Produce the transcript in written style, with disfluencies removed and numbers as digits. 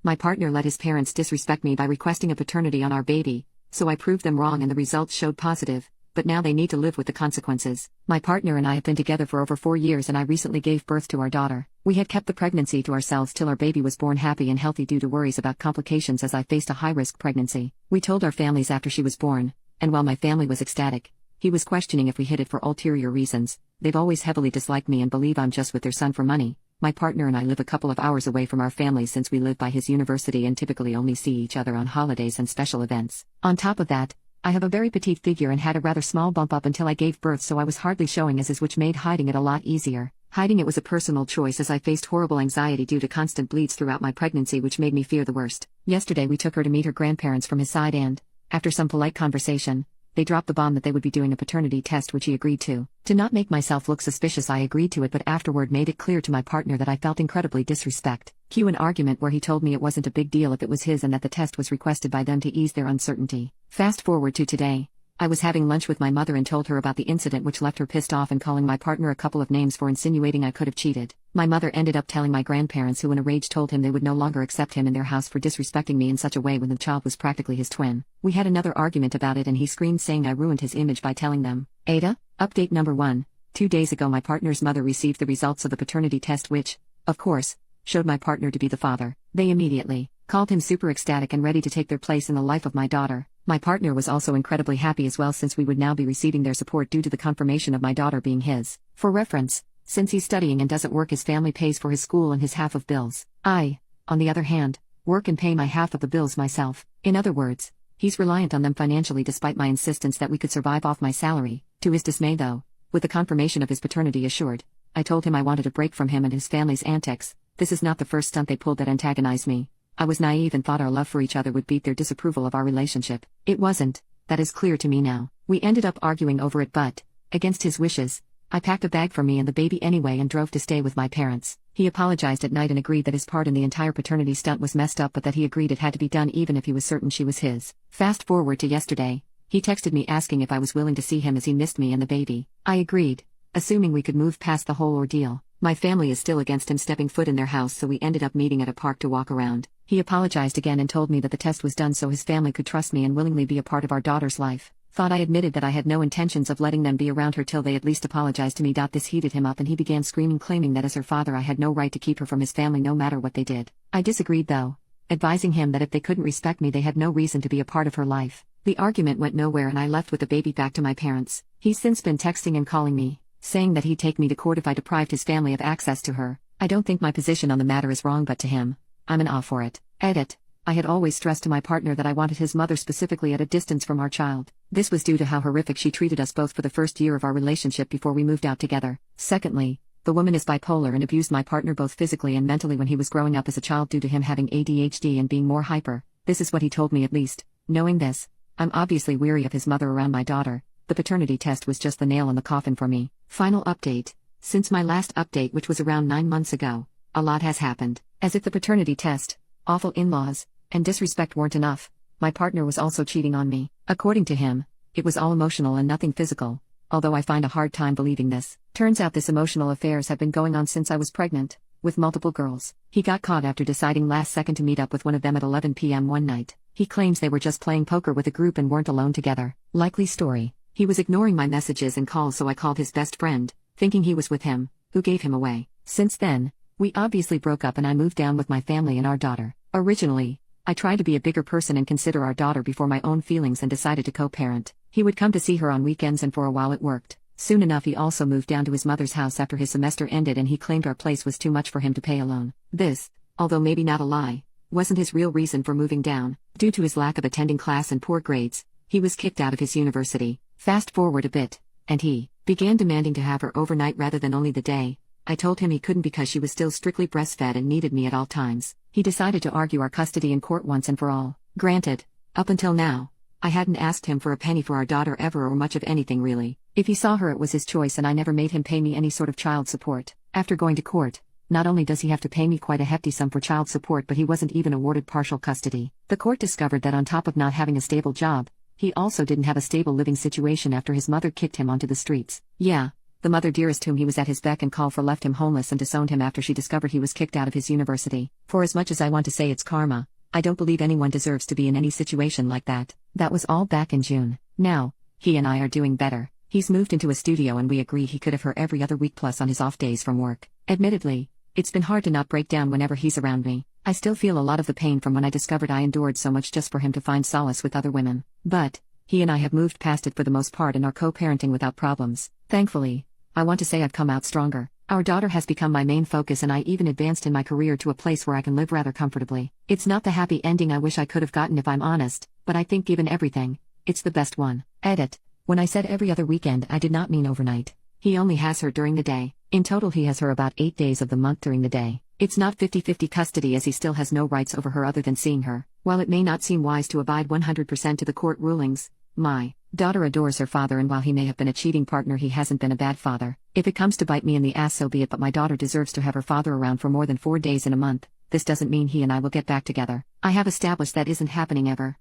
My partner let his parents disrespect me by requesting a paternity on our baby, so I proved them wrong and the results showed positive, but now they need to live with the consequences. My partner and I have been together for over 4 years and I recently gave birth to our daughter. We had kept the pregnancy to ourselves till our baby was born happy and healthy due to worries about complications as I faced a high-risk pregnancy. We told our families after she was born, and while my family was ecstatic, he was questioning if we hid it for ulterior reasons. They've always heavily disliked me and believe I'm just with their son for money. My partner and I live a couple of hours away from our family since we live by his university and typically only see each other on holidays and special events. On top of that, I have a very petite figure and had a rather small bump up until I gave birth, so I was hardly showing as is, which made hiding it a lot easier. Hiding it was a personal choice as I faced horrible anxiety due to constant bleeds throughout my pregnancy, which made me fear the worst. Yesterday we took her to meet her grandparents from his side and, after some polite conversation, they dropped the bomb that they would be doing a paternity test, which he agreed to. To not make myself look suspicious I agreed to it, but afterward made it clear to my partner that I felt incredibly disrespect. Cue an argument where he told me it wasn't a big deal if it was his and that the test was requested by them to ease their uncertainty. Fast forward to today. I was having lunch with my mother and told her about the incident, which left her pissed off and calling my partner a couple of names for insinuating I could have cheated. My mother ended up telling my grandparents, who in a rage told him they would no longer accept him in their house for disrespecting me in such a way when the child was practically his twin. We had another argument about it and he screamed saying I ruined his image by telling them. Ada, update number 1. 2 days ago my partner's mother received the results of the paternity test which, of course, showed my partner to be the father. They immediately called him super ecstatic and ready to take their place in the life of my daughter. My partner was also incredibly happy as well, since we would now be receiving their support due to the confirmation of my daughter being his. For reference, since he's studying and doesn't work, his family pays for his school and his half of bills. I, on the other hand, work and pay my half of the bills myself. In other words, he's reliant on them financially despite my insistence that we could survive off my salary. To his dismay though, with the confirmation of his paternity assured, I told him I wanted a break from him and his family's antics. This is not the first stunt they pulled that antagonized me. I was naive and thought our love for each other would beat their disapproval of our relationship. It wasn't. That is clear to me now. We ended up arguing over it, but, against his wishes, I packed a bag for me and the baby anyway and drove to stay with my parents. He apologized at night and agreed that his part in the entire paternity stunt was messed up, but that he agreed it had to be done even if he was certain she was his. Fast forward to yesterday. He texted me asking if I was willing to see him as he missed me and the baby. I agreed, assuming we could move past the whole ordeal. My family is still against him stepping foot in their house, so we ended up meeting at a park to walk around. He apologized again and told me that the test was done so his family could trust me and willingly be a part of our daughter's life. Thought I admitted that I had no intentions of letting them be around her till they at least apologized to me. This heated him up and he began screaming, claiming that as her father I had no right to keep her from his family no matter what they did. I disagreed though, advising him that if they couldn't respect me they had no reason to be a part of her life. The argument went nowhere and I left with the baby back to my parents. He's since been texting and calling me, saying that he'd take me to court if I deprived his family of access to her. I don't think my position on the matter is wrong, but to him, I'm an awe for it. Edit. I had always stressed to my partner that I wanted his mother specifically at a distance from our child. This was due to how horrific she treated us both for the first year of our relationship before we moved out together. Secondly, the woman is bipolar and abused my partner both physically and mentally when he was growing up as a child due to him having ADHD and being more hyper. This is what he told me at least. Knowing this, I'm obviously weary of his mother around my daughter. The paternity test was just the nail in the coffin for me. Final update. Since my last update, which was around 9 months ago, a lot has happened. As if the paternity test, awful in-laws, and disrespect weren't enough, my partner was also cheating on me. According to him, it was all emotional and nothing physical, although I find a hard time believing this. Turns out this emotional affairs have been going on since I was pregnant, with multiple girls. He got caught after deciding last second to meet up with one of them at 11 p.m. one night. He claims they were just playing poker with a group and weren't alone together. Likely story. He was ignoring my messages and calls, so I called his best friend, thinking he was with him, who gave him away. Since then, we obviously broke up and I moved down with my family and our daughter. Originally, I tried to be a bigger person and consider our daughter before my own feelings and decided to co-parent. He would come to see her on weekends and for a while it worked. Soon enough he also moved down to his mother's house after his semester ended and he claimed our place was too much for him to pay alone. This, although maybe not a lie, wasn't his real reason for moving down. Due to his lack of attending class and poor grades, he was kicked out of his university. Fast forward a bit, and he began demanding to have her overnight rather than only the day. I told him he couldn't because she was still strictly breastfed and needed me at all times. He decided to argue our custody in court once and for all. Granted, up until now, I hadn't asked him for a penny for our daughter ever or much of anything really. If he saw her it was his choice and I never made him pay me any sort of child support. After going to court, not only does he have to pay me quite a hefty sum for child support, but he wasn't even awarded partial custody. The court discovered that on top of not having a stable job, he also didn't have a stable living situation after his mother kicked him onto the streets. Yeah, The mother dearest whom he was at his beck and call for left him homeless and disowned him after she discovered he was kicked out of his university. For as much as I want to say it's karma, I don't believe anyone deserves to be in any situation like that. That was all back in June. Now, he and I are doing better. He's moved into a studio and we agreed he could have her every other week plus on his off days from work. Admittedly, it's been hard to not break down whenever he's around me. I still feel a lot of the pain from when I discovered I endured so much just for him to find solace with other women. But, he and I have moved past it for the most part and are co-parenting without problems. Thankfully, I want to say I've come out stronger. Our daughter has become my main focus and I even advanced in my career to a place where I can live rather comfortably. It's not the happy ending I wish I could have gotten if I'm honest, but I think given everything, it's the best one. Edit. When I said every other weekend I did not mean overnight. He only has her during the day. In total he has her about 8 days of the month during the day. It's not 50-50 custody as he still has no rights over her other than seeing her. While it may not seem wise to abide 100% to the court rulings, my daughter adores her father and while he may have been a cheating partner he hasn't been a bad father. If it comes to bite me in the ass so be it, but my daughter deserves to have her father around for more than 4 days in a month. This doesn't mean he and I will get back together. I have established that isn't happening ever.